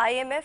IMF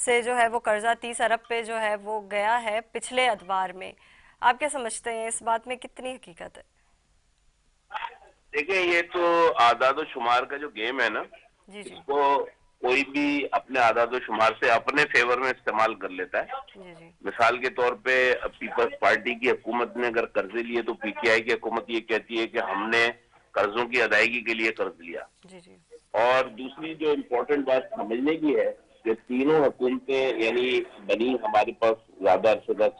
سے جو ہے وہ قرضہ 30 ارب پہ جو ہے وہ گیا ہے پچھلے ادوار میں. آپ کیا سمجھتے ہیں اس بات میں کتنی حقیقت ہے؟ دیکھیں یہ تو اعداد و شمار کا جو گیم ہے نا، جی جی اس کو کوئی بھی اپنے اعداد و شمار سے اپنے فیور میں استعمال کر لیتا ہے. جی جی مثال کے طور پہ پیپلز پارٹی کی حکومت نے اگر قرضے لیے تو پی ٹی آئی کی حکومت یہ کہتی ہے کہ ہم نے قرضوں کی ادائیگی کے لیے قرض لیا. جی جی اور دوسری جو امپورٹنٹ بات سمجھنے کی ہے کہ تینوں حکومتیں یعنی بنی ہمارے پاس زیادہ عرصے تک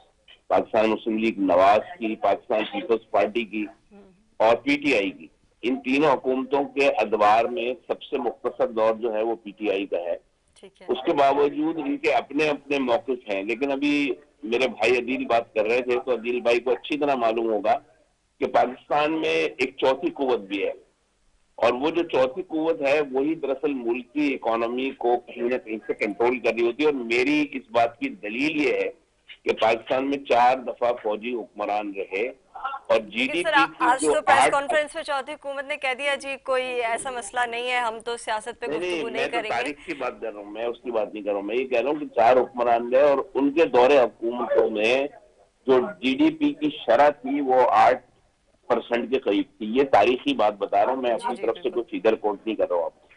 پاکستان مسلم لیگ نواز کی، پاکستان پیپلز پارٹی کی اور پی ٹی آئی کی. ان تینوں حکومتوں کے ادوار میں سب سے مختصر دور جو ہے وہ پی ٹی آئی کا ہے. ٹھیک ہے. اس کے باوجود ان کے اپنے اپنے موقف ہیں. لیکن ابھی میرے بھائی عدیل بات کر رہے تھے تو عدیل بھائی کو اچھی طرح معلوم ہوگا کہ پاکستان میں ایک چوتھی قوت بھی ہے، اور وہ جو چوتھی قوت ہے وہی دراصل ملک کی اکانومی کو کہیں نہ کہیں سے کنٹرول کر رہی ہوتی ہے. اور میری اس بات کی دلیل یہ ہے کہ پاکستان میں 4 دفعہ فوجی حکمران رہے اور جی لیکن ڈی سر پی کی آج جو تو پریس 8 کانفرنس میں چوتھی حکومت نے کہہ دیا جی کوئی ایسا مسئلہ نہیں ہے، ہم تو سیاست پہ گفتگو میں نہیں تو کریں گے. تاریخ کی بات کر رہا ہوں، میں اس کی بات نہیں کر رہا ہوں. میں یہ کہہ رہا ہوں کہ 4 حکمران رہے اور ان کے دور حکومتوں میں جو جی ڈی پی کی شرح تھی وہ 8% کے قریب تھی. یہ تاریخی بات بتا رہا ہوں، میں جی اپنی جی طرف سے بالکل. کوئی فیگر کوٹ نہیں کر رہا ہوں آپ کو.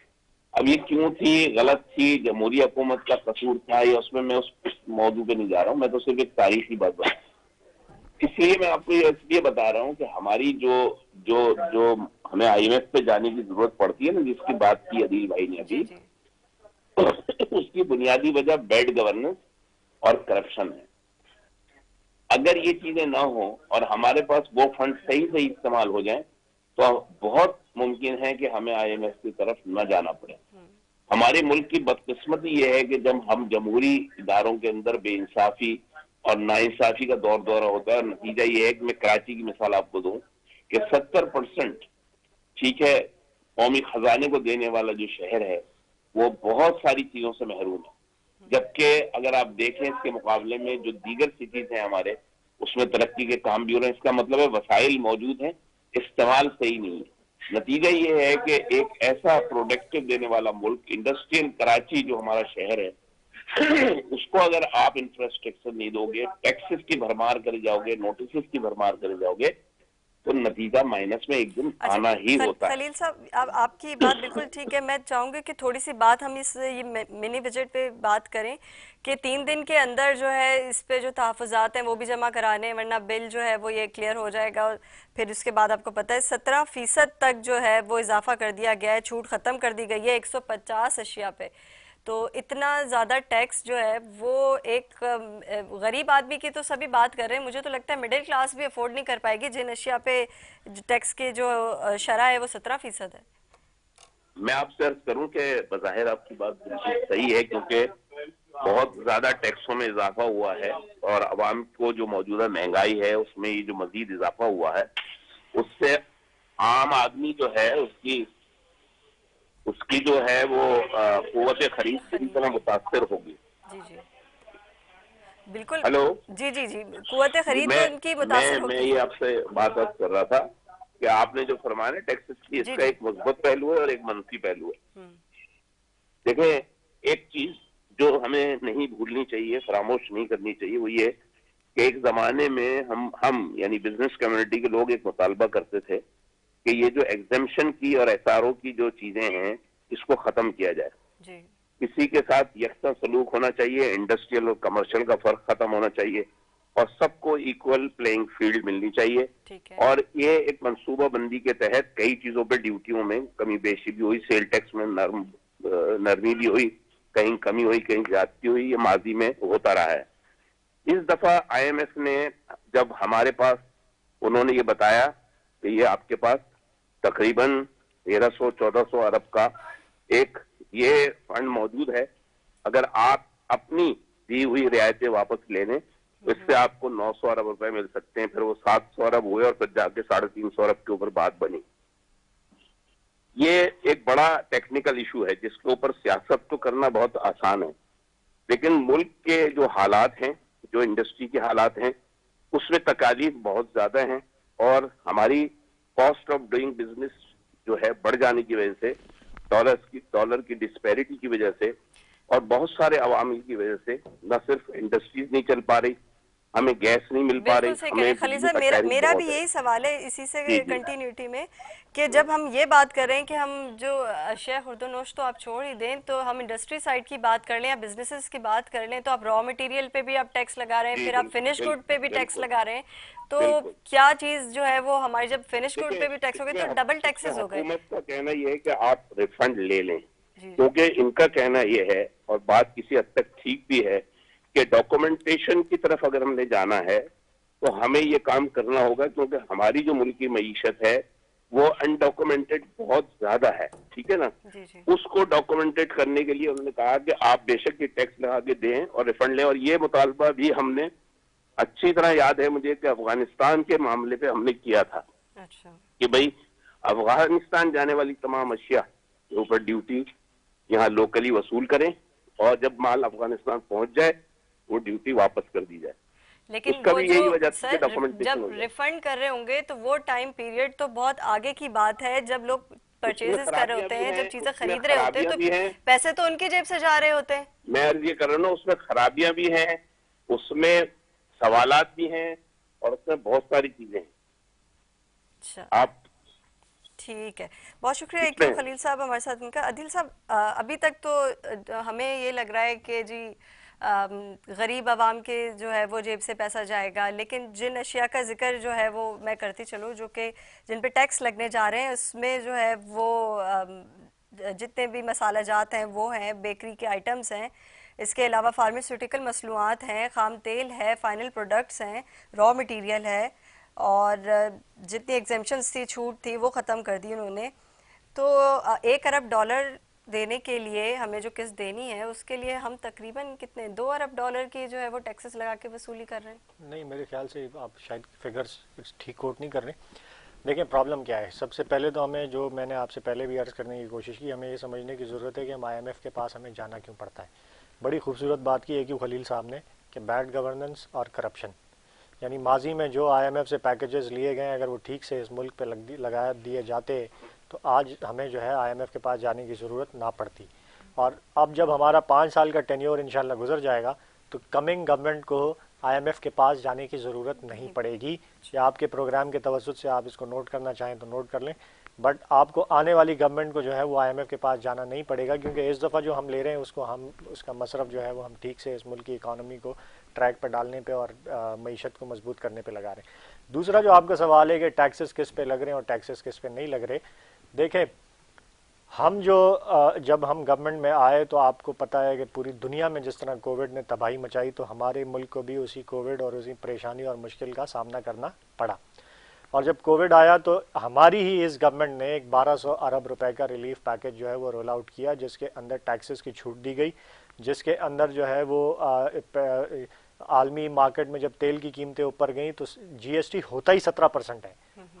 اب یہ کیوں تھی، غلط تھی، جمہوری حکومت کا قصور تھا، یا اس میں اس موضوع پہ نہیں جا رہا ہوں. میں تو صرف ایک تاریخی بات بتا رہا ہوں. اس لیے میں آپ کو یہ بتا رہا ہوں کہ ہماری جو ہمیں آئی ایم ایف پہ جانے کی ضرورت پڑتی ہے نا، جس کی بات کی عدیل بھائی نے جی ابھی، جی اس کی بنیادی وجہ بیڈ گورننس اور کرپشن ہے. اگر یہ چیزیں نہ ہوں اور ہمارے پاس وہ فنڈ صحیح استعمال ہو جائیں تو بہت ممکن ہے کہ ہمیں آئی ایم ایف کی طرف نہ جانا پڑے. ہمارے ملک کی بدقسمتی یہ ہے کہ جب ہم جمہوری اداروں کے اندر بے انصافی اور ناانصافی کا دورہ ہوتا ہے، اور نتیجہ یہ ہے کہ میں کراچی کی مثال آپ کو دوں کہ 70% ٹھیک ہے قومی خزانے کو دینے والا جو شہر ہے وہ بہت ساری چیزوں سے محروم ہے. جبکہ اگر آپ دیکھیں اس کے مقابلے میں جو دیگر سٹیز ہیں ہمارے، اس میں ترقی کے کام بھی ہو رہے ہیں. اس کا مطلب ہے وسائل موجود ہیں، استعمال صحیح نہیں ہے. نتیجہ یہ ہے کہ ایک ایسا پروڈکٹیو دینے والا ملک، انڈسٹریل کراچی جو ہمارا شہر ہے، اس کو اگر آپ انفراسٹرکچر نہیں دو گے، ٹیکسز کی بھرمار کرے جاؤ گے، نوٹسز کی بھرمار کرے جاؤ گے، تو نتیجہ مائنس میں ایک دن اچھا آنا ہی ہوتا ہے. خلیل صاحب، آپ کی بات بالکل ٹھیک ہے. میں چاہوں گی کہ تھوڑی سی بات ہم اس یہ منی بجٹ پہ بات کریں کہ 3 دن کے اندر جو ہے اس پہ جو تحفظات ہیں وہ بھی جمع کرانے ہیں، ورنہ بل جو ہے وہ یہ کلیئر ہو جائے گا. اور پھر اس کے بعد آپ کو پتہ ہے 17% تک جو ہے وہ اضافہ کر دیا گیا ہے، چھوٹ ختم کر دی گئی ہے 150 اشیاء پہ. تو اتنا زیادہ ٹیکس جو ہے وہ ایک غریب آدمی کی تو سبھی بات کر رہے ہیں، مجھے تو لگتا ہے مڈل کلاس بھی افورڈ نہیں کر پائے گی جن اشیاء پہ ٹیکس کی جو شرح ہے وہ 17% ہے. میں آپ سے عرض کروں کہ بظاہر آپ کی بات بالکل صحیح ہے، کیونکہ بہت زیادہ ٹیکسوں میں اضافہ ہوا ہے اور عوام کو جو موجودہ مہنگائی ہے اس میں یہ جو مزید اضافہ ہوا ہے اس سے عام آدمی جو ہے اس کی جو ہے وہ قوت خرید پوری طرح متاثر ہوگی. جی جی بالکل. ہلو جی جی جی قوت جی، خرید تو ان کی متاثر میں ہوگی. یہ آپ سے بات عرض کر رہا تھا کہ آپ نے جو فرمایا ٹیکسز کی، اس جی کا جی ایک مثبت پہلو ہے اور ایک منفی پہلو ہے. دیکھیں ایک چیز جو ہمیں نہیں بھولنی چاہیے، فراموش نہیں کرنی چاہیے، وہ یہ کہ ایک زمانے میں ہم یعنی بزنس کمیونٹی کے لوگ ایک مطالبہ کرتے تھے کہ یہ جو ایگزمپشن کی اور ایس آر او کی جو چیزیں ہیں اس کو ختم کیا جائے. جی کسی کے ساتھ یکساں سلوک ہونا چاہیے، انڈسٹریل اور کمرشل کا فرق ختم ہونا چاہیے اور سب کو ایکول پلینگ فیلڈ ملنی چاہیے. ٹھیک ہے. اور یہ ایک منصوبہ بندی کے تحت کئی چیزوں پہ ڈیوٹیوں میں کمی بیشی بھی ہوئی، سیل ٹیکس میں نرمی بھی ہوئی، کہیں کمی ہوئی، کہیں زیادتی ہوئی، یہ ماضی میں ہوتا رہا ہے. اس دفعہ آئی ایم ایف نے جب ہمارے پاس انہوں نے یہ بتایا کہ یہ آپ کے پاس تقریباً 1300-1400 ارب کا ایک یہ فنڈ موجود ہے، اگر آپ اپنی دی ہوئی رعایتیں واپس لے لیں تو اس سے آپ کو 900 ارب روپے مل سکتے ہیں. پھر وہ 700 ارب ہوئے اور پھر جا کے 350 ارب کے اوپر بات بنی. یہ ایک بڑا ٹیکنیکل ایشو ہے جس کے اوپر سیاست تو کرنا بہت آسان ہے، لیکن ملک کے جو حالات ہیں، جو انڈسٹری کے حالات ہیں، اس میں تکالیف بہت زیادہ ہیں اور ہماری کاسٹ آف ڈوئنگ بزنس جو ہے بڑھ جانے کی وجہ سے، ڈالر کی ڈسپیرٹی کی وجہ سے اور بہت سارے عوامل کی وجہ سے نہ صرف انڈسٹریز نہیں چل پا رہی, ہمیں گیس نہیں مل پا رہی, بالکل صحیح کہہ رہے ہیں خلیل صاحب. میرا بھی یہی سوال ہے اسی سے کنٹینیوٹی میں, کہ جب ہم یہ بات کر رہے ہیں کہ ہم جو اشیاء خرد و نوش تو آپ چھوڑ ہی دیں, تو ہم انڈسٹری سائڈ کی بات کر لیں یا بزنسز کی بات کر لیں, تو آپ را مٹیریل پہ بھی آپ ٹیکس لگا رہے ہیں, پھر آپ فنش گڈ پہ بھی ٹیکس لگا رہے ہیں, تو کیا چیز جو ہے وہ ہماری جب فنش گڈ پہ بھی ٹیکس ہو گئی تو ڈبل ٹیکسز ہو گئے. حکومت کا کہنا یہ ہے کہ آپ ریفنڈ لے لیں, کیونکہ ان کا کہنا یہ ہے, اور بات کسی حد تک ٹھیک بھی ہے, کہ ڈاکومنٹیشن کی طرف اگر ہم نے جانا ہے تو ہمیں یہ کام کرنا ہوگا, کیونکہ ہماری جو ملکی معیشت ہے وہ انڈاکومنٹڈ بہت زیادہ ہے, ٹھیک ہے نا. اس کو ڈاکومنٹڈ کرنے کے لیے انہوں نے کہا کہ آپ بے شک یہ ٹیکس لگا کے دیں اور ریفنڈ لیں, اور یہ مطالبہ بھی ہم نے اچھی طرح یاد ہے مجھے کہ افغانستان کے معاملے پہ ہم نے کیا تھا کہ بھئی افغانستان جانے والی تمام اشیاء کے اوپر ڈیوٹی یہاں لوکلی وصول کریں, اور جب مال افغانستان پہنچ جائے وہ ڈیوٹی واپس کر دی جائے. لیکن وہ جو سر جب ریفنڈ کر رہے ہوں گے تو وہ ٹائم پیریڈ تو بہت آگے کی بات ہے, جب لوگ پرچیزز کر رہے ہوتے ہیں, جب چیزیں خرید رہے ہوتے ہیں تو پیسے تو ان کی جیب سے جا رہے ہوتے ہیں. میں عرض یہ کر رہا ہوں, اس میں خرابیاں بھی ہیں, اس میں سوالات بھی ہیں, اور اس میں بہت ساری چیزیں ہیں. اچھا آپ ٹھیک ہے, بہت شکریہ ایک خلیل صاحب ہمارے ساتھ ان کا. عادل صاحب, ابھی تک تو ہمیں یہ لگ رہا ہے کہ جی غریب عوام کے جو ہے وہ جیب سے پیسہ جائے گا, لیکن جن اشیاء کا ذکر جو ہے وہ میں کرتی چلوں جو کہ جن پہ ٹیکس لگنے جا رہے ہیں, اس میں جو ہے وہ جتنے بھی مسالہ جات ہیں وہ ہیں, بیکری کے آئٹمز ہیں, اس کے علاوہ فارماسیوٹیکل مصنوعات ہیں, خام تیل ہے, فائنل پروڈکٹس ہیں, را مٹیریل ہے, اور جتنی ایگزیمپشنز تھی, چھوٹ تھی, وہ ختم کر دی انہوں نے. تو $1 ارب دینے کے لیے ہمیں جو قسط دینی ہے اس کے لیے ہم تقریباً کتنے $2 ارب کی جو ہے وہ ٹیکسز لگا کے وصولی کر رہے ہیں. نہیں, میرے خیال سے آپ شاید فگرز ٹھیک کوٹ نہیں کر رہے. دیکھیں پرابلم کیا ہے, سب سے پہلے تو ہمیں, جو میں نے آپ سے پہلے بھی عرض کرنے کی کوشش کی, ہمیں یہ سمجھنے کی ضرورت ہے کہ ہم IMF کے پاس ہمیں جانا کیوں پڑتا ہے. بڑی خوبصورت بات کی ہے کیوں خلیل صاحب نے کہ بیڈ گورننس اور کرپشن, یعنی ماضی میں جو IMF سے پیکیجز لیے گئے اگر وہ ٹھیک سے اس ملک پہ لگا دیے جاتے تو آج ہمیں جو ہے IMF کے پاس جانے کی ضرورت نہ پڑتی. اور اب جب ہمارا 5 سال کا ٹینیور انشاءاللہ گزر جائے گا تو کمنگ گورنمنٹ کو IMF کے پاس جانے کی ضرورت نہیں پڑے گی. یا آپ کے پروگرام کے توسط سے آپ اس کو نوٹ کرنا چاہیں تو نوٹ کر لیں, بٹ آپ کو آنے والی گورنمنٹ کو جو ہے وہ IMF کے پاس جانا نہیں پڑے گا, کیونکہ اس دفعہ جو ہم لے رہے ہیں اس کا مصرف جو ہے وہ ہم ٹھیک سے اس ملک کی اکانومی کو ٹریک پہ ڈالنے پہ اور معیشت کو مضبوط کرنے پہ لگا رہے ہیں. دوسرا جو آپ کا سوال ہے کہ ٹیکسز کس پہ لگ رہے ہیں اور ٹیکسز کس پہ نہیں لگ رہے, دیکھیں ہم جب ہم گورنمنٹ میں آئے تو آپ کو پتہ ہے کہ پوری دنیا میں جس طرح کووڈ نے تباہی مچائی تو ہمارے ملک کو بھی اسی کووڈ اور اسی پریشانی اور مشکل کا سامنا کرنا پڑا. اور جب کووڈ آیا تو ہماری ہی اس گورنمنٹ نے ایک 1200 ارب روپے کا ریلیف پیکیج جو ہے وہ رول آؤٹ کیا, جس کے اندر ٹیکسز کی چھوٹ دی گئی, جس کے اندر جو ہے وہ عالمی مارکیٹ میں جب تیل کی قیمتیں اوپر گئیں تو GST ہوتا ہی 17% ہے.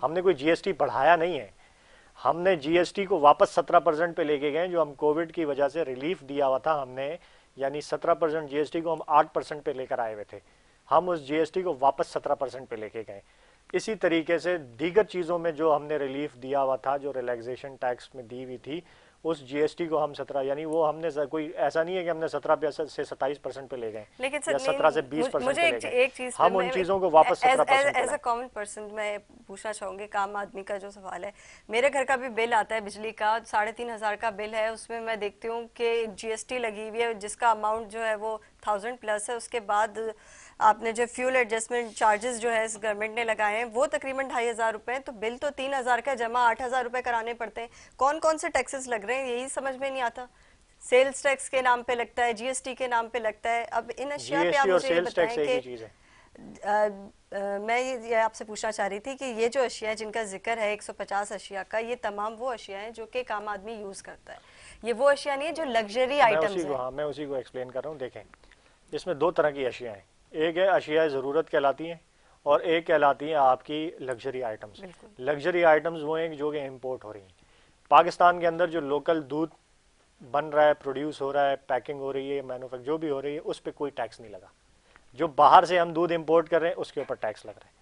ہم نے کوئی GST بڑھایا نہیں ہے, ہم نے GST کو واپس 17% پہ لے کے گئے, جو ہم کووڈ کی وجہ سے ریلیف دیا ہوا تھا ہم نے, یعنی 17% GST کو ہم 8% پہ لے کر آئے ہوئے تھے, ہم اس GST کو واپس 17% پہ لے کے گئے. اسی طریقے سے دیگر چیزوں میں جو ہم نے ریلیف دیا ہوا تھا, جو ریلیکزیشن ٹیکس میں دی ہوئی تھی, اس GST کو ہم 17, یعنی وہ ہم نے کوئی ایسا نہیں ہے کہ ہم نے 17% سے 27% پہ لے گئے یا 17 سے 20% پہ لے گئے, ہم ان چیزوں کو واپس 17% ایز اے کامن پرسن میں پوچھنا چاہوں گی, عام آدمی کا جو سوال ہے, میرے گھر کا بھی بل آتا ہے بجلی کا, 3500 کا بل ہے, اس میں میں دیکھتی ہوں کہ GST لگی ہوئی ہے جس کا اماؤنٹ جو ہے وہ 1000 پلس ہے. اس کے بعد آپ نے جو فیول ایڈجسٹمنٹ چارجز جو ہے اس گورنمنٹ نے لگائے ہیں وہ تقریباً 2500 روپے, تو بل تو 3000 کا جمع 8000 روپے کرانے پڑتے ہیں. کون کون سے ٹیکسز لگ رہے ہیں یہی سمجھ میں نہیں آتا. سیلز ٹیکس کے نام پہ لگتا ہے, GST کے نام پہ لگتا ہے. اب ان اشیاء پہ آپ مجھے یہ بتائیں کہ میں یہ آپ سے پوچھنا چاہ رہی تھی کہ یہ جو اشیاء جن کا ذکر ہے 150 اشیاء کا, یہ تمام وہ اشیاء ہیں جو کہ ایک عام آدمی یوز کرتا ہے, یہ وہ اشیاء نہیں ہے جو لگژری آئٹمز ہیں. میں اسی کو ایکسپلین کر رہا ہوں. دیکھیں اس میں 2 طرح کی اشیاء ہیں, ایک ہے اشیاء ضرورت کہلاتی ہیں اور ایک کہلاتی ہیں آپ کی لگژری آئٹمز. لگژری آئٹمز وہ ہیں جو کہ امپورٹ ہو رہی ہیں. پاکستان کے اندر جو لوکل دودھ بن رہا ہے, پروڈیوس ہو رہا ہے, پیکنگ ہو رہی ہے, مینوفیکچر جو بھی ہو رہی ہے, اس پہ کوئی ٹیکس نہیں لگا. جو باہر سے ہم دودھ امپورٹ کر رہے ہیں اس کے اوپر ٹیکس لگ رہا ہے.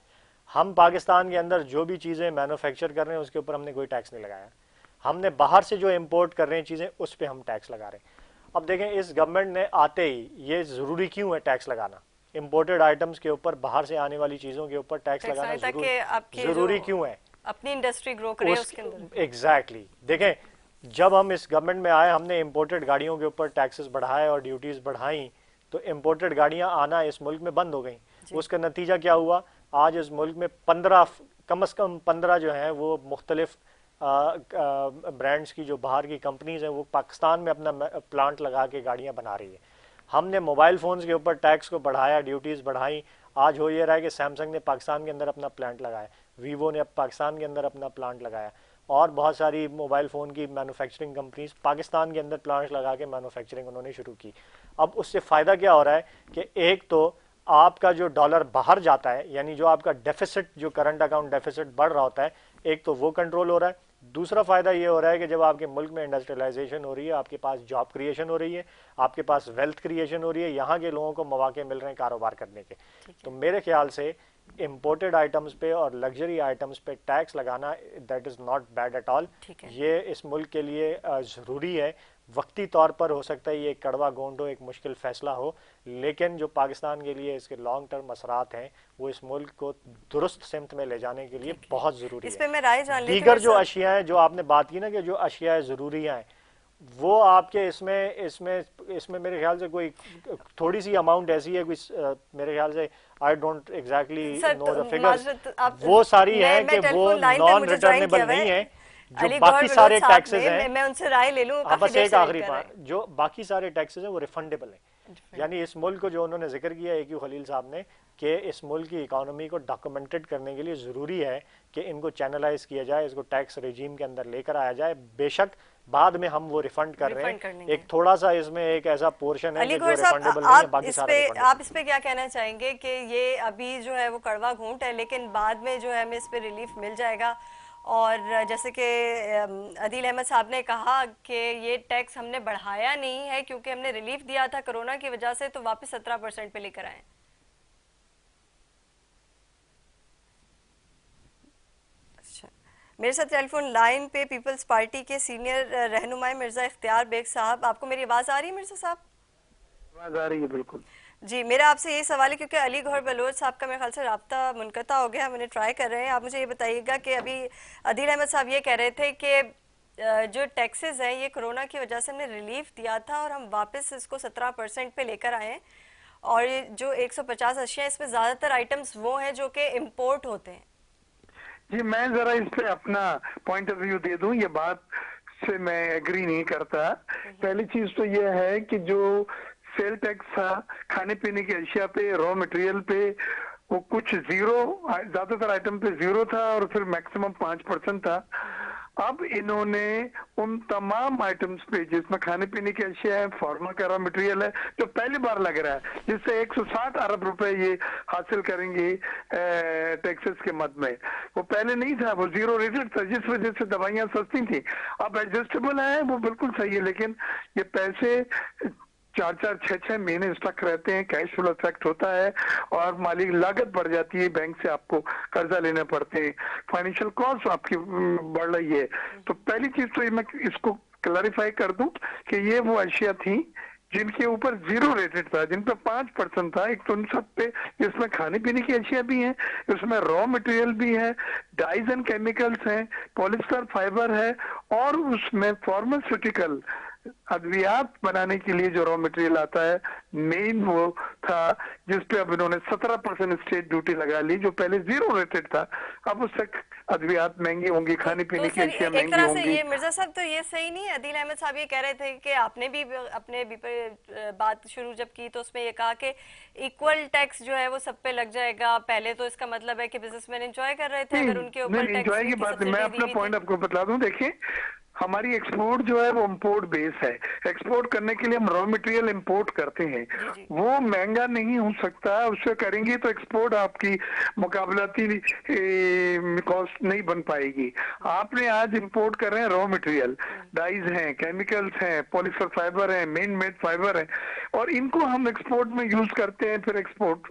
ہم پاکستان کے اندر جو بھی چیزیں مینوفیکچر کر رہے ہیں اس کے اوپر ہم نے کوئی ٹیکس نہیں لگایا. ہم نے باہر سے جو امپورٹ کر رہے ہیں چیزیں اس پہ ہم ٹیکس لگا رہے ہیں. اب دیکھیں اس گورنمنٹ نے آتے ہی یہ ضروری کیوں ہے ٹیکس لگانا؟ امپورٹڈ آئٹمز کے اوپر، باہر سے آنے والی چیزوں کے اوپر ٹیکس لگانا ضروری کیوں ہے؟ اپنی انڈسٹری گرو کرے اس کے اندر. ایگزیکٹلی. دیکھیں جب ہم اس گورنمنٹ میں آئے ہم نے امپورٹڈ گاڑیوں کے اوپر ٹیکسز بڑھائے اور ڈیوٹیز بڑھائیں تو امپورٹڈ گاڑیاں آنا اس ملک میں بند ہو گئیں. اس کا نتیجہ کیا ہوا؟ آج اس ملک میں 15 کم از کم 15 جو ہیں وہ مختلف برانڈز کی جو باہر کی کمپنیز ہیں وہ پاکستان میں اپنا پلانٹ لگا کے گاڑیاں بنا رہی ہیں. ہم نے موبائل فونز کے اوپر ٹیکس کو بڑھایا، ڈیوٹیز بڑھائیں. آج ہو یہ رہا ہے کہ سیمسنگ نے پاکستان کے اندر اپنا پلانٹ لگایا، ویوو نے پاکستان کے اندر اپنا پلانٹ لگایا، اور بہت ساری موبائل فون کی مینوفیکچرنگ کمپنیز پاکستان کے اندر پلانٹ لگا کے مینوفیکچرنگ انہوں نے شروع کی. اب اس سے فائدہ کیا ہو رہا ہے کہ ایک تو آپ کا جو ڈالر باہر جاتا ہے، یعنی جو آپ کا ڈیفیسٹ، جو کرنٹ اکاؤنٹ ڈیفیسٹ بڑھ رہا ہوتا ہے، ایک تو وہ کنٹرول ہو رہا ہے. دوسرا فائدہ یہ ہو رہا ہے کہ جب آپ کے ملک میں انڈسٹریلائزیشن ہو رہی ہے، آپ کے پاس جاب کریشن ہو رہی ہے، آپ کے پاس ویلتھ کریشن ہو رہی ہے، یہاں کے لوگوں کو مواقع مل رہے ہیں کاروبار کرنے کے. تو میرے خیال سے امپورٹڈ آئٹمز پہ اور لگژری آئٹمز پہ ٹیکس لگانا that is not bad at all. یہ اس ملک کے لیے ضروری ہے. وقتی طور پر ہو سکتا ہے یہ ایک کڑوا گونڈ ہو، ایک مشکل فیصلہ ہو، لیکن جو پاکستان کے لیے اس کے لانگ ٹرم اثرات ہیں وہ اس ملک کو درست سمت میں لے جانے کے لیے بہت ضروری ہے. اس پہ میں رائے جان لیتی ہوں. دیگر جو اشیاء ہیں جو آپ نے بات کی نا کہ جو اشیاء ضروریاں ہیں وہ آپ کے اس میں میرے خیال سے کوئی تھوڑی سی اماؤنٹ ایسی ہے، کوئی میرے خیال سے I don't exactly know the figures, وہ ساری ہیں کہ وہ نان ریٹرنیبل نہیں ہیں. جو باقی سارے ٹیکسز ہیں، میں ان سے رائے لے لوں. بس ایک آخری بات، جو باقی سارے ٹیکسز ہیں وہ ریفنڈیبل ہیں. یعنی اس ملک کو جو انہوں نے ذکر کیا اے کیو خلیل صاحب نے کہ اس ملک کی اکانومی کو ڈاکومنٹڈ کرنے کے لیے ضروری ہے کہ ان کو چینلائز کیا جائے، اس کو ٹیکس ریجیم کے اندر لے کر آیا جائے. بے شک بعد میں ہم وہ ریفنڈ کر رہے ہیں، ایک تھوڑا سا اس میں ایک ایسا پورشن ہے جو ریفنڈیبل نہیں ہے، باقی سارے ریفنڈیبل. آپ اس پہ کیا کہنا چاہیں گے کہ یہ ابھی جو ہے وہ کڑوا گھونٹ ہے لیکن بعد میں جو ہے ہمیں اس پہ ریلیف مل جائے گا؟ اور جیسے کہ عدیل احمد صاحب نے کہا کہ یہ ٹیکس ہم نے بڑھایا نہیں ہے کیونکہ ہم نے ریلیف دیا تھا کرونا کی وجہ سے، تو واپس 17% پہ لے کر آئیں. اچھا، میرے ساتھ ٹیلی فون لائن پہ پیپلز پارٹی کے سینئر رہنمائی مرزا اختیار بیگ صاحب. آپ کو میری آواز آ رہی ہے مرزا صاحب؟ آواز آ رہی ہے بالکل جی. میرا آپ سے یہ سوال ہے کیونکہ علی گوہر بلوچ صاحب کا میرے خیال سے رابطہ منقطع ہو گیا، ہم انہیں ٹرائی کر رہے ہیں. آپ مجھے یہ بتائیے گا کہ ابھی عدیل احمد صاحب یہ کہہ رہے تھے کہ جو ٹیکسز ہیں یہ کرونا کی وجہ سے ہم نے ریلیف دیا تھا اور ہم واپس اس کو 17% پہ لے کر آئے ہیں، اور جو 150 اشیاء اس میں زیادہ تر آئٹمز وہ ہیں جو کہ امپورٹ ہوتے ہیں. جی میں ذرا اس پہ اپنا پوائنٹ آف ویو دے دوں. یہ بات سے میں ایگری نہیں کرتا. پہلی چیز تو یہ ہے کہ جو سیل ٹیکس تھا کھانے پینے کی اشیاء پہ، را مٹیریل پہ، وہ کچھ زیرو، زیادہ تر آئٹم پہ زیرو تھا اور پھر میکسیمم 5% تھا. اب انہوں نے ان تمام آئٹمز پہ جس میں کھانے پینے کی اشیاء ہے، فارما کا را مٹیریل ہے جو پہلی بار لگ رہا ہے، جس سے 160 ارب روپے یہ حاصل کریں گے ٹیکسز کے مد میں. وہ پہلے نہیں تھا، وہ زیرو ریٹڈ تھا جس وجہ سے دوائیاں سستی تھیں. اب ایڈجسٹیبل ہے، وہ بالکل صحیح ہے، لیکن یہ پیسے 4-6 مہینے اسٹک رہتے ہیں، کیش فلو افیکٹ ہوتا ہے اور مالی لاگت بڑھ جاتی ہے، بینک سے آپ کو قرضہ لینے پڑتے ہیں، فائنینشیل کاسٹ آپ کی بڑھ رہی ہے. تو پہلی چیز تو میں اس کو کلیریفائی کر دوں کہ یہ وہ اشیاء تھیں جن کے اوپر زیرو ریٹڈ تھا، جن پہ 5% تھا. ایک تو ان سب پہ جس میں کھانے پینے کی اشیاء بھی ہیں، اس میں را مٹیریل بھی ہے، ڈائز اینڈ کیمیکلز ہیں، پولیسٹر فائبر ہے، اور اس میں فارماسیوٹیکل ادویات بنانے کے لیے جو را مٹیریل آتا ہے مین وہ تھا، جس پہ اب انہوں نے 17% اسٹیٹ ڈیوٹی لگا لی جو پہلے زیرو ریٹڈ تھا. اب اس سے ادویات مہنگی ہوں گی، کھانے پینے کی اشیاء مہنگی ہوں گی. یہ مرزا صاحب تو یہ صحیح نہیں ہے. عدیل احمد صاحب یہ کہہ رہے تھے کہ آپ نے بھی اپنے بات شروع جب کی تو اس میں یہ کہا کہ ایکول ٹیکس جو ہے وہ سب پہ لگ جائے گا. پہلے تو اس کا مطلب ہے کہ بزنس مین انجوائے کر رہے تھے اگر ان کے اوپر انجوائے کی بات نہیں. میں اپنا پوائنٹ آپ کو بتا دوں. دیکھیں ہماری ایکسپورٹ جو ہے وہ امپورٹ بیس ہے. ایکسپورٹ کرنے کے لیے ہم را مٹیریل امپورٹ کرتے ہیں، وہ مہنگا نہیں ہو سکتا. اس سے کریں گے تو ایکسپورٹ آپ کی مقابلاتی کاسٹ نہیں بن پائے گی. آپ نے آج امپورٹ کر رہے ہیں را مٹیریل، ڈائز ہیں، کیمیکلز ہیں، پولیسٹر فائبر ہیں، مین میڈ فائبر ہیں، اور ان کو ہم ایکسپورٹ میں یوز کرتے ہیں، پھر ایکسپورٹ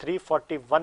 341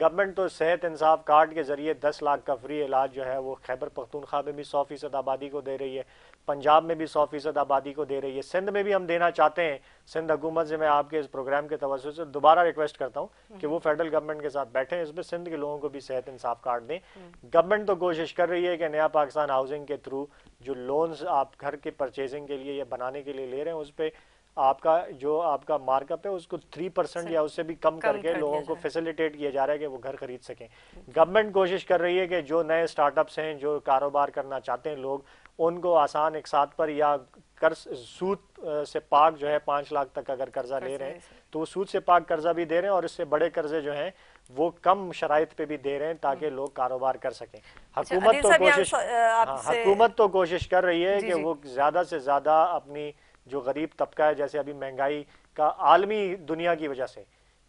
گورنمنٹ تو صحت انصاف کارڈ کے ذریعے 10 لاکھ کا فری علاج جو ہے وہ خیبر پختونخوا میں بھی 100% آبادی کو دے رہی ہے، پنجاب میں بھی 100% آبادی کو دے رہی ہے، سندھ میں بھی ہم دینا چاہتے ہیں۔ سندھ حکومت سے میں آپ کے اس پروگرام کے توسط سے دوبارہ ریکویسٹ کرتا ہوں کہ وہ فیڈرل گورنمنٹ کے ساتھ بیٹھیں، اس میں سندھ کے لوگوں کو بھی صحت انصاف کارڈ دیں۔ گورنمنٹ تو کوشش کر رہی ہے کہ نیا پاکستان ہاؤسنگ کے تھرو جو لونز آپ گھر کے پرچیزنگ کے لیے یا بنانے کے لیے لے رہے ہیں، اس پہ آپ کا مارک اپ ہے اس کو 3% یا اس سے بھی کم کر کے لوگوں کو فیسیلیٹیٹ کیا جا رہا ہے کہ وہ گھر خرید سکیں۔ گورنمنٹ کوشش کر رہی ہے کہ جو نئے سٹارٹ اپس ہیں، جو کاروبار کرنا چاہتے ہیں لوگ، ان کو آسان اقساط پر یا قرض سود سے پاک جو ہے 5 لاکھ تک اگر قرضہ لے رہے ہیں تو وہ سود سے پاک قرضہ بھی دے رہے ہیں، اور اس سے بڑے قرضے جو ہیں وہ کم شرائط پہ بھی دے رہے ہیں تاکہ لوگ کاروبار کر سکیں۔ حکومت تو کوشش کر رہی ہے کہ وہ زیادہ سے زیادہ اپنی جو غریب طبقہ ہے، جیسے ابھی مہنگائی کا عالمی دنیا کی وجہ سے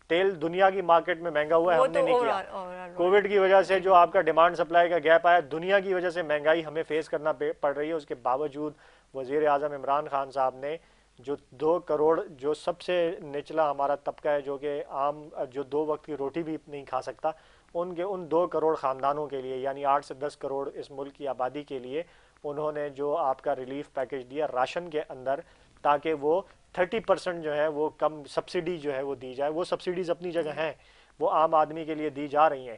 تیل دنیا کی مارکیٹ میں مہنگا ہوا ہے، ہم نے نہیں کیا۔ کووڈ کی وجہ سے جو آپ کا ڈیمانڈ سپلائی کا گیپ آیا، دنیا کی وجہ سے مہنگائی ہمیں فیس کرنا پڑ رہی ہے، اس کے باوجود وزیر اعظم عمران خان صاحب نے جو 2 کروڑ جو سب سے نچلا ہمارا طبقہ ہے، جو کہ عام جو 2 وقت کی روٹی بھی نہیں کھا سکتا، ان 2 کروڑ خاندانوں کے لیے، یعنی 8 سے 10 کروڑ اس ملک کی آبادی کے لیے انہوں نے جو آپ کا ریلیف پیکج دیا راشن کے اندر، تاکہ وہ 30% جو ہے وہ کم سبسڈی جو ہے وہ دی جائے۔ وہ سبسڈیز اپنی جگہ ہیں، وہ عام آدمی کے لیے دی جا رہی ہیں۔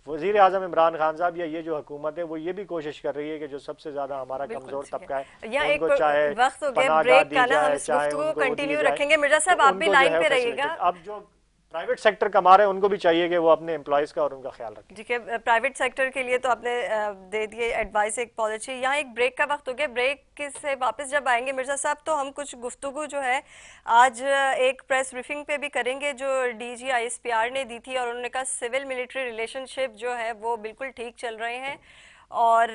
وزیر اعظم عمران خان صاحب یا یہ جو حکومت ہے وہ یہ بھی کوشش کر رہی ہے کہ جو سب سے زیادہ ہمارا کمزور طبقہ ہے ان کو چاہے پناہ گاہ دی جائے، چاہے ان کو کنٹینیو رکھیں گے۔ مرزا صاحب آپ بھی لائن پہ رہیے گا۔ اب جو پرائیویٹ سیکٹر کما رہے ہیں ان کو بھی چاہیے کہ وہ اپنے امپلائیز کا اور ان کا خیال رکھیں۔ جی کہ پرائیویٹ سیکٹر کے لیے تو آپ نے دے دیے ایڈوائس، ایک پالیسی۔ یہاں ایک بریک کا وقت ہو گیا، بریک سے واپس جب آئیں گے مرزا صاحب تو ہم کچھ گفتگو جو ہے آج ایک پریس بریفنگ پہ بھی کریں گے جو D G I S P R نے دی تھی، اور انہوں نے کہا سول ملٹری ریلیشن شپ جو ہے وہ بالکل ٹھیک چل رہے ہیں، اور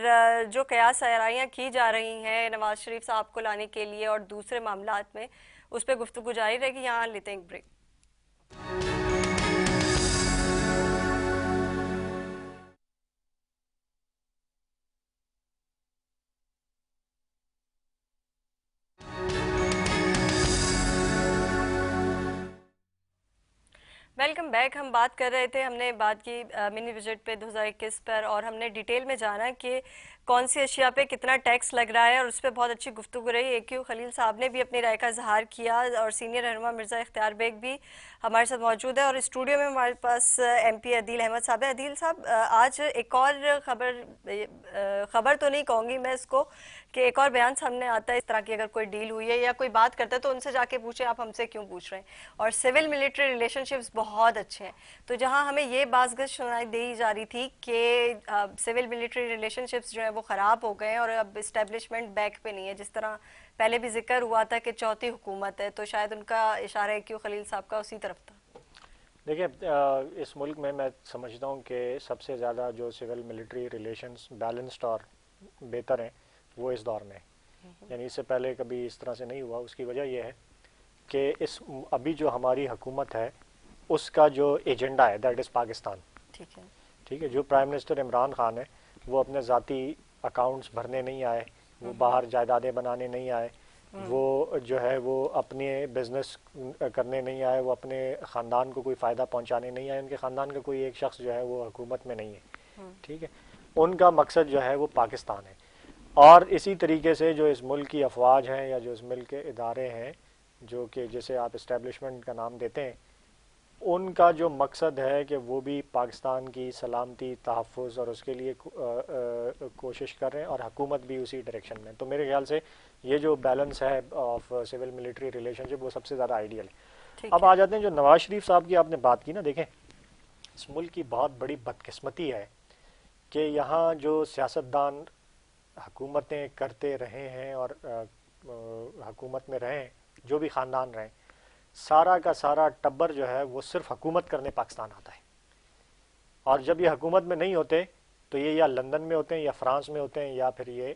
جو قیاس آرائیاں کی جا رہی ہیں نواز شریف صاحب کو لانے کے لیے اور دوسرے معاملات میں، اس پہ گفتگو جاری رہے گی۔ یہاں لیتے ہیں ایک بریک۔ Welcome back. ہم بات کر رہے تھے، ہم نے بات کی منی بجٹ پہ 2021 پر، اور ہم نے ڈیٹیل میں جانا کہ کون سی اشیاء پہ کتنا ٹیکس لگ رہا ہے، اور اس پہ بہت اچھی گفتگو رہی۔ AQ خلیل صاحب نے بھی اپنی رائے کا اظہار کیا، اور سینئر رہنما مرزا اختیار بیگ بھی ہمارے ساتھ موجود ہے، اور اسٹوڈیو میں ہمارے پاس MP عدیل احمد صاحب ہے۔ عدیل صاحب، آج ایک اور خبر تو نہیں کہوں گی میں اس کو، کہ ایک اور بیان سامنے آتا ہے اس طرح کی اگر کوئی ڈیل ہوئی ہے یا کوئی بات کرتا ہے تو ان سے جا کے پوچھیں آپ ہم سے کیوں پوچھ رہے ہیں، اور سول ملٹری ریلیشن شپس بہت اچھے ہیں۔ تو جہاں ہمیں یہ بازگشت سنائی دی جا رہی تھی کہ سول ملٹری ریلیشن شپس جو ہے وہ خراب ہو گئے ہیں اور اب اسٹیبلشمنٹ بیک پہ نہیں ہے، جس طرح پہلے بھی ذکر ہوا تھا کہ چوتھی حکومت ہے، تو شاید ان کا اشارہ AQ خلیل صاحب کا اسی طرف تھا۔ دیکھیں، اس ملک میں سمجھتا ہوں کہ سب سے زیادہ جو سول ملٹری ریلیشنز بیلنسڈ اور بہتر ہیں وہ اس دور میں، یعنی اس سے پہلے کبھی اس طرح سے نہیں ہوا۔ اس کی وجہ یہ ہے کہ ابھی جو ہماری حکومت ہے اس کا جو ایجنڈا ہے دیٹ از پاکستان، ٹھیک ہے۔ جو پرائم منسٹر عمران خان ہے وہ اپنے ذاتی اکاؤنٹس بھرنے نہیں آئے، وہ باہر جائیدادیں بنانے نہیں آئے، وہ جو ہے وہ اپنے بزنس کرنے نہیں آئے، وہ اپنے خاندان کو کوئی فائدہ پہنچانے نہیں آئے، ان کے خاندان کا کوئی ایک شخص جو ہے وہ حکومت میں نہیں ہے، ٹھیک ہے۔ ان کا مقصد جو ہے وہ پاکستان ہے، اور اسی طریقے سے جو اس ملک کی افواج ہیں یا جو اس ملک کے ادارے ہیں جو کہ جسے آپ اسٹیبلشمنٹ کا نام دیتے ہیں، ان کا جو مقصد ہے کہ وہ بھی پاکستان کی سلامتی، تحفظ اور اس کے لیے کوشش کر رہے ہیں، اور حکومت بھی اسی ڈائریکشن میں۔ تو میرے خیال سے یہ جو بیلنس ہے آف سول ملٹری ریلیشن شپ وہ سب سے زیادہ آئیڈیل ہے۔ اب آ جاتے ہیں جو نواز شریف صاحب کی آپ نے بات کی نا، دیکھیں اس ملک کی بہت بڑی بدقسمتی ہے کہ یہاں جو سیاستدان حکومتیں کرتے رہے ہیں اور حکومت میں رہیں، جو بھی خاندان رہیں، سارا کا سارا ٹبر جو ہے وہ صرف حکومت کرنے پاکستان آتا ہے، اور جب یہ حکومت میں نہیں ہوتے تو یہ یا لندن میں ہوتے ہیں یا فرانس میں ہوتے ہیں یا پھر یہ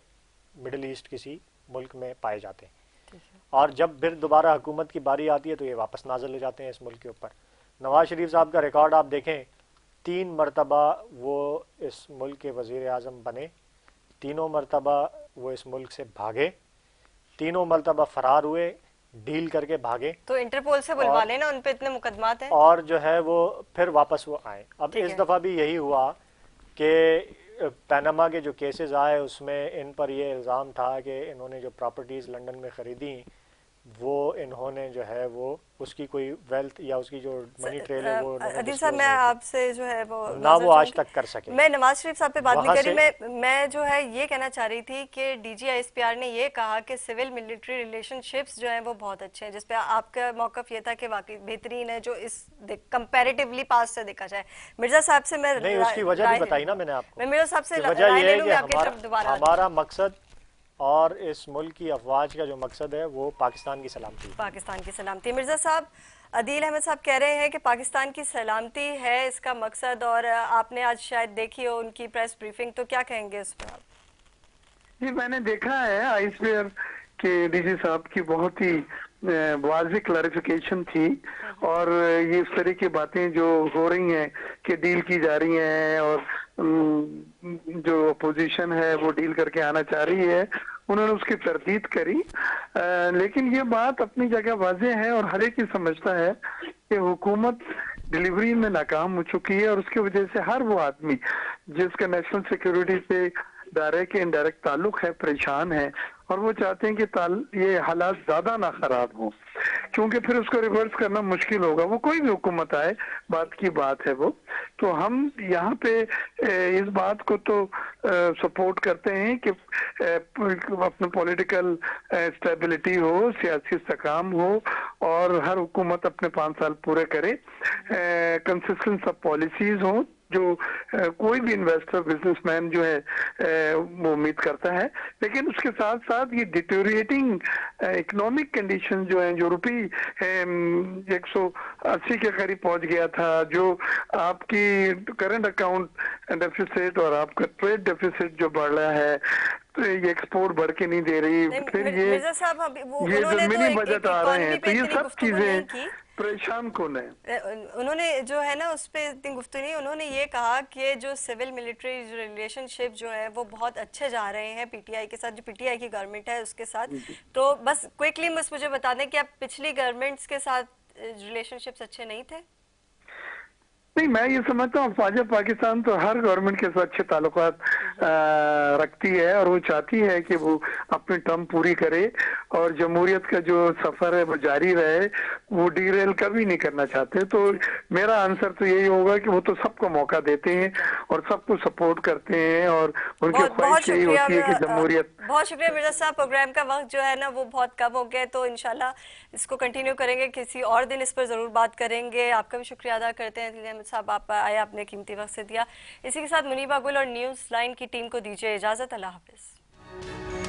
مڈل ایسٹ کسی ملک میں پائے جاتے ہیں، اور جب پھر دوبارہ حکومت کی باری آتی ہے تو یہ واپس نازل ہو جاتے ہیں اس ملک کے اوپر۔ نواز شریف صاحب کا ریکارڈ آپ دیکھیں، 3 مرتبہ وہ اس ملک کے وزیر اعظم بنے، تینوں مرتبہ وہ اس ملک سے بھاگے، تینوں مرتبہ فرار ہوئے، ڈیل کر کے بھاگے تو انٹرپول سے بلوا لینا، ان پہ اتنے مقدمات ہیں، اور جو ہے وہ پھر واپس وہ آئیں. اب اس دفعہ بھی یہی ہوا کہ پیناما کے جو کیسز آئے اس میں ان پر یہ الزام تھا کہ انہوں نے جو پراپرٹیز لنڈن میں خریدی وہ انہوں نے جو ہے وہ اس کی کوئی ویلتھ یا اس کی جو منی ٹریل ہے وہ عدیل صاحب میں آپ سے جو ہے نہ وہ آج تک کر سکے. میں نواز شریف صاحب پہ بات نہیں کری، میں جو ہے یہ کہنا چاہ رہی تھی کہ D G I S P R نے یہ کہا کہ سول ملٹری ریلیشن شپس جو ہیں وہ بہت اچھے ہیں، جس پہ آپ کا موقف یہ تھا کہ واقعی بہترین ہے جو اس کمپیریٹیولی پاس سے دیکھا جائے. مرزا صاحب سے میں نہیں اس کی وجہ بھی بتائی نا میں نے آپ کو. میں مرزا صاحب سے وجہ یہ ہے آپ کی طرف کہ دوبارہ ہمارا مقصد اور اس ملک کی افواج کا جو مقصد ہے وہ پاکستان کی سلامتی. پاکستان کی سلامتی. مرزا صاحب، عدیل احمد صاحب کہہ رہے ہیں کہ پاکستان کی سلامتی ہے اس کا مقصد، اور آپ نے آج شاید دیکھی ہو ان کی پریس بریفنگ، تو کیا کہیں گے اس پہ آپ؟ جی میں نے دیکھا ہے آئی ایس پی آر کے ڈی جی صاحب کی بہت ہی واضح کلیریفیکیشن تھی، اور یہ اس طرح کی باتیں جو ہو رہی ہیں کہ ڈیل کی جا رہی ہیں اور جو اپوزیشن ہے وہ ڈیل کر کے آنا چاہ رہی ہے، انہوں نے اس کی تردید کری. لیکن یہ بات اپنی جگہ واضح ہے اور ہر ایک ہی سمجھتا ہے کہ حکومت ڈیلیوری میں ناکام ہو چکی ہے، اور اس کی وجہ سے ہر وہ آدمی جس کا نیشنل سیکیورٹی سے ڈائریکٹ کے انڈائریکٹ تعلق ہے پریشان ہے، اور وہ چاہتے ہیں کہ یہ حالات زیادہ نہ خراب ہوں، کیونکہ پھر اس کو ریورس کرنا مشکل ہوگا. وہ کوئی بھی حکومت آئے، بات کی بات ہے وہ. تو ہم یہاں پہ اس بات کو تو سپورٹ کرتے ہیں کہ اپنے پولیٹیکل اسٹیبلٹی ہو، سیاسی استحکام ہو، اور ہر حکومت اپنے 5 سال پورے کرے، کنسسٹنس آف پالیسیز ہوں جو کوئی بھی انویسٹر بزنس مین جو ہے وہ امید کرتا ہے. لیکن اس کے ساتھ ساتھ یہ ڈیٹیوریٹنگ اکنامک کنڈیشن جو ہیں، جو روپی 180 کے قریب پہنچ گیا تھا، جو آپ کی کرنٹ اکاؤنٹ ڈیفیسٹ اور آپ کا ٹریڈ ڈیفیسٹ جو بڑھ رہا ہے، یہ ایکسپورٹ بڑھ کے نہیں دے رہی، پھر یہ جو منی بجٹ آ رہے ہیں، تو یہ سب چیزیں پریشان کن ہے. انہوں نے جو ہے نا اس پہ اتنی گفتگو نہیں، انہوں نے یہ کہا کہ جو سول ملٹری ریلیشن شپ جو ہے وہ بہت اچھے جا رہے ہیں پی ٹی آئی کے ساتھ، جو پی ٹی آئی کی گورنمنٹ ہے اس کے ساتھ. تو بس کوئکلی بس مجھے بتا دیں کہ اب پچھلی گورنمنٹس کے ساتھ ریلیشن شپس اچھے نہیں تھے؟ نہیں، میں یہ سمجھتا ہوں افواج پاکستان تو ہر گورنمنٹ کے ساتھ اچھے تعلقات رکھتی ہے، اور وہ چاہتی ہے کہ وہ اپنی ٹرم پوری کرے اور جمہوریت کا جو سفر ہے وہ جاری رہے، وہ ڈی ریل کبھی نہیں کرنا چاہتے. تو میرا آنسر تو یہی ہوگا کہ وہ تو سب کو موقع دیتے ہیں اور سب کو سپورٹ کرتے ہیں، اور ان کی خواہش یہی ہوتی ہے کہ جمہوریت. بہت شکریہ مرزا صاحب. پروگرام کا وقت جو ہے نا وہ بہت کم ہو گیا، تو انشاءاللہ اس کو کنٹینیو کریں گے، کسی اور دن اس پر ضرور بات کریں گے. آپ کا بھی شکریہ ادا کرتے ہیں صاحب، آپ آئے، آپ نے قیمتی وقت سے دیا. اسی کے ساتھ منیبہ گل اور نیوز لائن کی ٹیم کو دیجیے اجازت. اللہ حافظ.